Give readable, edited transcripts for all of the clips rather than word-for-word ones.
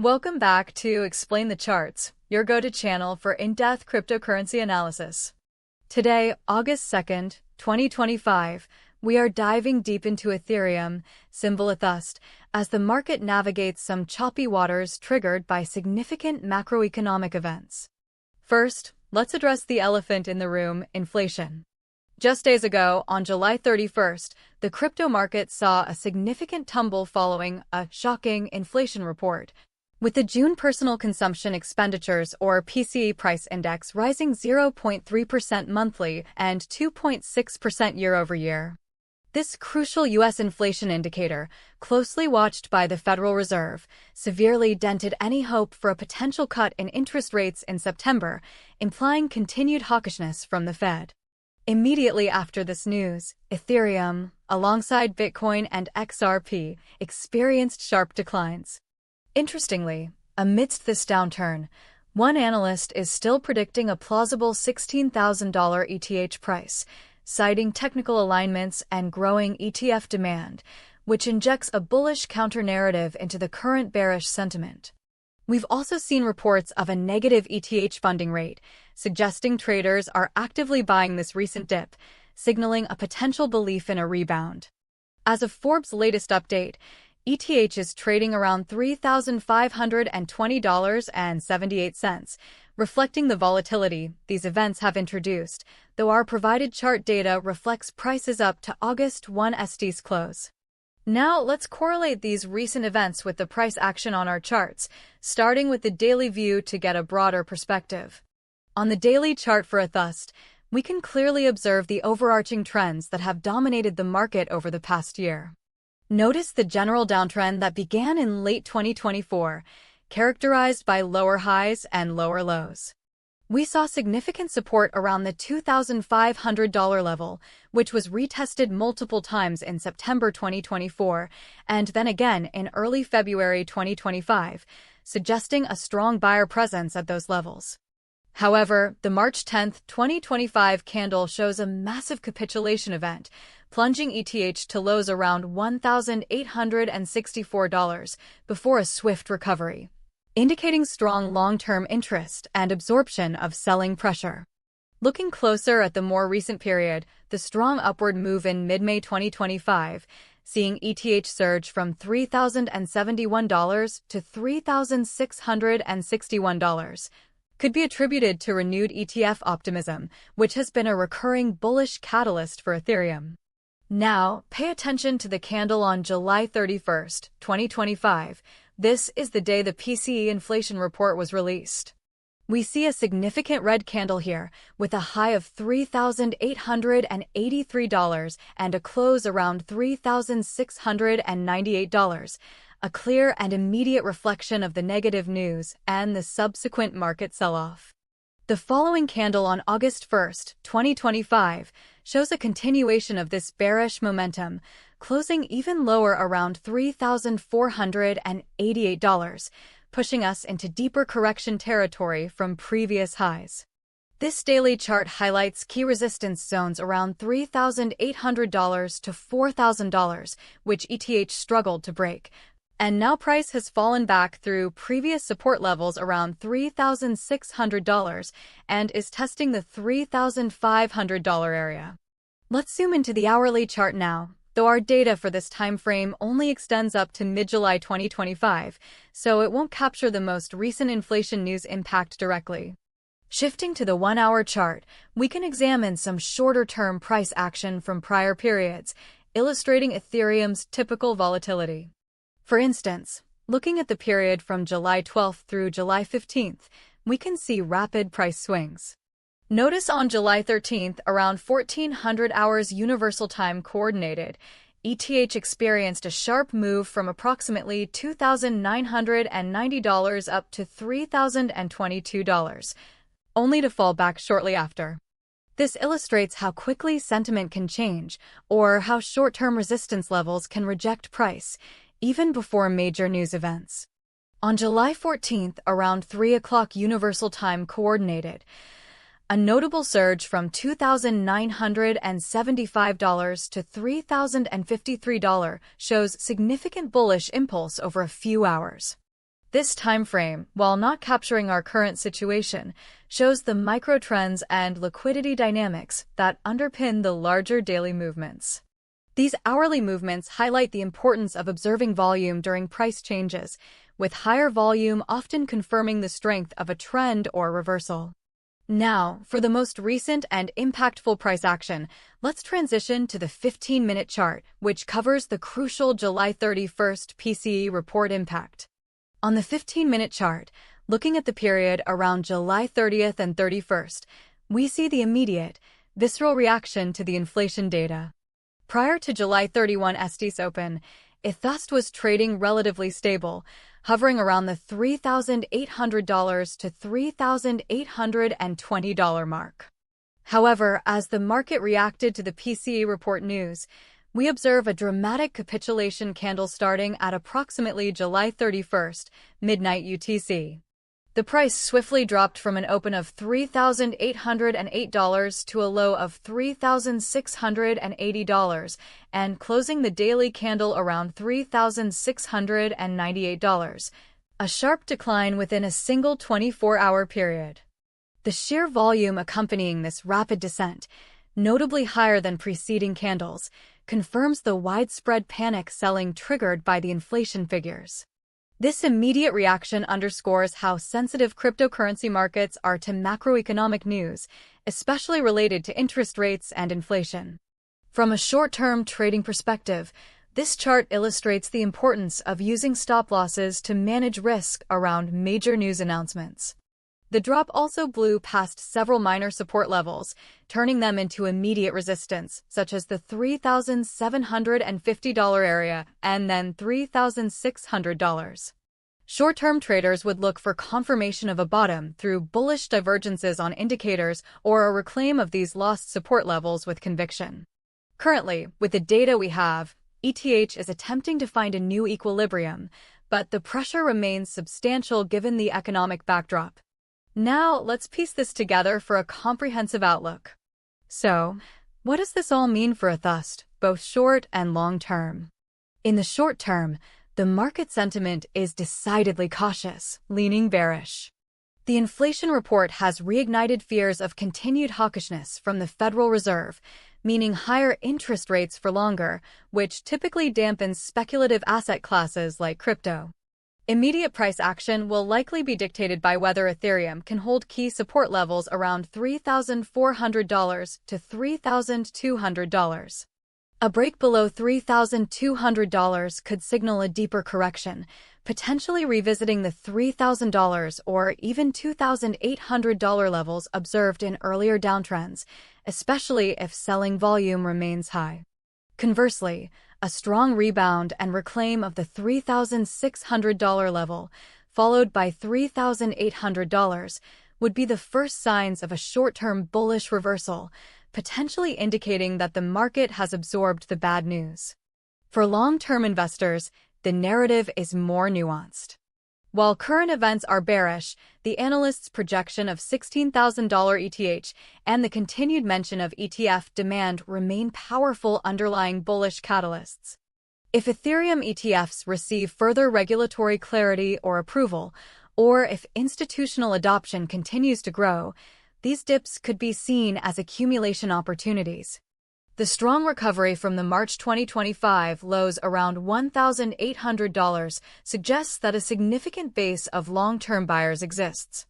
Welcome back to Explain the Charts, your go-to channel for in-depth cryptocurrency analysis. Today, August 2nd, 2025, we are diving deep into Ethereum, symbol ETHUSD, as the market navigates some choppy waters triggered by significant macroeconomic events. First, let's address the elephant in the room, inflation. Just days ago, on July 31st, the crypto market saw a significant tumble following a shocking inflation report, with the June Personal Consumption Expenditures or PCE price index rising 0.3% monthly and 2.6% year-over-year. This crucial U.S. inflation indicator, closely watched by the Federal Reserve, severely dented any hope for a potential cut in interest rates in September, implying continued hawkishness from the Fed. Immediately after this news, Ethereum, alongside Bitcoin and XRP, experienced sharp declines. Interestingly, amidst this downturn, one analyst is still predicting a plausible $16,000 ETH price, citing technical alignments and growing ETF demand, which injects a bullish counter-narrative into the current bearish sentiment. We've also seen reports of a negative ETH funding rate, suggesting traders are actively buying this recent dip, signaling a potential belief in a rebound. As of Forbes' latest update, ETH is trading around $3,520.78, reflecting the volatility these events have introduced, though our provided chart data reflects prices up to August 1st's close. Now, let's correlate these recent events with the price action on our charts, starting with the daily view to get a broader perspective. On the daily chart for ETHUSD, we can clearly observe the overarching trends that have dominated the market over the past year. Notice the general downtrend that began in late 2024, characterized by lower highs and lower lows. We saw significant support around the $2,500 level, which was retested multiple times in September 2024 and then again in early February 2025, suggesting a strong buyer presence at those levels. However, the March 10, 2025 candle shows a massive capitulation event, plunging ETH to lows around $1,864 before a swift recovery, indicating strong long-term interest and absorption of selling pressure. Looking closer at the more recent period, the strong upward move in mid-May 2025, seeing ETH surge from $3,071 to $3,661, could be attributed to renewed ETF optimism, which has been a recurring bullish catalyst for Ethereum. Now, pay attention to the candle on July 31st, 2025. This is the day the PCE inflation report was released. We see a significant red candle here, with a high of $3,883 and a close around $3,698, a clear and immediate reflection of the negative news and the subsequent market sell-off. The following candle on August 1st, 2025, shows a continuation of this bearish momentum, closing even lower around $3,488, pushing us into deeper correction territory from previous highs. This daily chart highlights key resistance zones around $3,800 to $4,000, which ETH struggled to break, and now price has fallen back through previous support levels around $3,600 and is testing the $3,500 area. Let's zoom into the hourly chart now, though our data for this time frame only extends up to mid-July 2025, so it won't capture the most recent inflation news impact directly. Shifting to the 1-hour chart, we can examine some shorter-term price action from prior periods, illustrating Ethereum's typical volatility. For instance, looking at the period from July 12th through July 15th, we can see rapid price swings. Notice on July 13th, around 1400 hours Universal Time Coordinated, ETH experienced a sharp move from approximately $2,990 up to $3,022, only to fall back shortly after. This illustrates how quickly sentiment can change, or how short-term resistance levels can reject price, even before major news events. On July 14th, around 3 o'clock Universal Time Coordinated, a notable surge from $2,975 to $3,053 shows significant bullish impulse over a few hours. This time frame, while not capturing our current situation, shows the microtrends and liquidity dynamics that underpin the larger daily movements. These hourly movements highlight the importance of observing volume during price changes, with higher volume often confirming the strength of a trend or reversal. Now, for the most recent and impactful price action, let's transition to the 15-minute chart, which covers the crucial July 31st PCE report impact. On the 15-minute chart, looking at the period around July 30th and 31st, we see the immediate, visceral reaction to the inflation data. Prior to July 31 SD's open, ETHUSD was trading relatively stable, hovering around the $3,800 to $3,820 mark. However, as the market reacted to the PCE report news, we observe a dramatic capitulation candle starting at approximately July 31st, midnight UTC. The price swiftly dropped from an open of $3,808 to a low of $3,680 and closing the daily candle around $3,698, a sharp decline within a single 24-hour period. The sheer volume accompanying this rapid descent, notably higher than preceding candles, confirms the widespread panic selling triggered by the inflation figures. This immediate reaction underscores how sensitive cryptocurrency markets are to macroeconomic news, especially related to interest rates and inflation. From a short-term trading perspective, this chart illustrates the importance of using stop losses to manage risk around major news announcements. The drop also blew past several minor support levels, turning them into immediate resistance, such as the $3,750 area and then $3,600. Short-term traders would look for confirmation of a bottom through bullish divergences on indicators or a reclaim of these lost support levels with conviction. Currently, with the data we have, ETH is attempting to find a new equilibrium, but the pressure remains substantial given the economic backdrop. Now, let's piece this together for a comprehensive outlook. So, what does this all mean for ETHUSD, both short and long term? In the short term, the market sentiment is decidedly cautious, leaning bearish. The inflation report has reignited fears of continued hawkishness from the Federal Reserve, meaning higher interest rates for longer, which typically dampens speculative asset classes like crypto. Immediate price action will likely be dictated by whether Ethereum can hold key support levels around $3,400 to $3,200. A break below $3,200 could signal a deeper correction, potentially revisiting the $3,000 or even $2,800 levels observed in earlier downtrends, especially if selling volume remains high. Conversely, a strong rebound and reclaim of the $3,600 level, followed by $3,800, would be the first signs of a short-term bullish reversal, potentially indicating that the market has absorbed the bad news. For long-term investors, the narrative is more nuanced. While current events are bearish, the analysts' projection of $16,000 ETH and the continued mention of ETF demand remain powerful underlying bullish catalysts. If Ethereum ETFs receive further regulatory clarity or approval, or if institutional adoption continues to grow, these dips could be seen as accumulation opportunities. The strong recovery from the March 2025 lows around $1,800 suggests that a significant base of long-term buyers exists.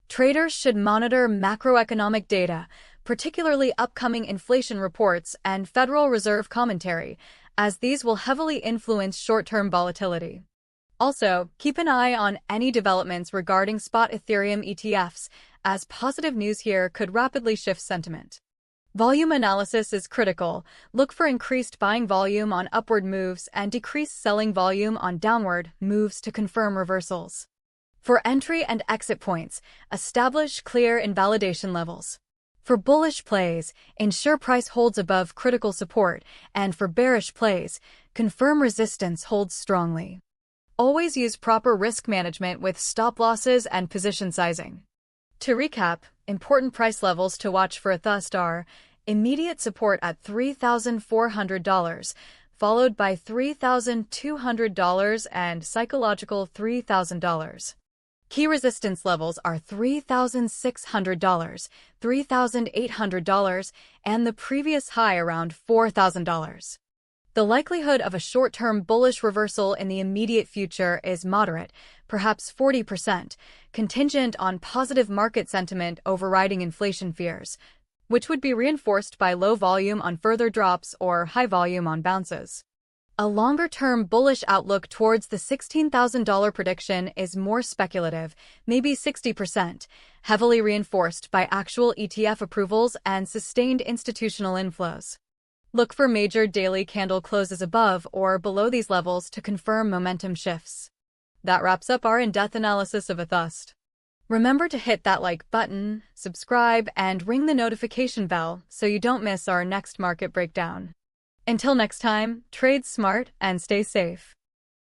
Traders should monitor macroeconomic data, particularly upcoming inflation reports and Federal Reserve commentary, as these will heavily influence short-term volatility. Also, keep an eye on any developments regarding spot Ethereum ETFs, as positive news here could rapidly shift sentiment. Volume analysis is critical. Look for increased buying volume on upward moves and decreased selling volume on downward moves to confirm reversals. For entry and exit points, establish clear invalidation levels. For bullish plays, ensure price holds above critical support, and for bearish plays, confirm resistance holds strongly. Always use proper risk management with stop losses and position sizing. To recap, important price levels to watch for ETHUSD are immediate support at $3,400, followed by $3,200 and psychological $3,000. Key resistance levels are $3,600, $3,800, and the previous high around $4,000. The likelihood of a short-term bullish reversal in the immediate future is moderate, perhaps 40%, contingent on positive market sentiment overriding inflation fears, which would be reinforced by low volume on further drops or high volume on bounces. A longer-term bullish outlook towards the $16,000 prediction is more speculative, maybe 60%, heavily reinforced by actual ETF approvals and sustained institutional inflows. Look for major daily candle closes above or below these levels to confirm momentum shifts. That wraps up our in-depth analysis of ETHUSD. Remember to hit that like button, subscribe, and ring the notification bell so you don't miss our next market breakdown. Until next time, trade smart and stay safe.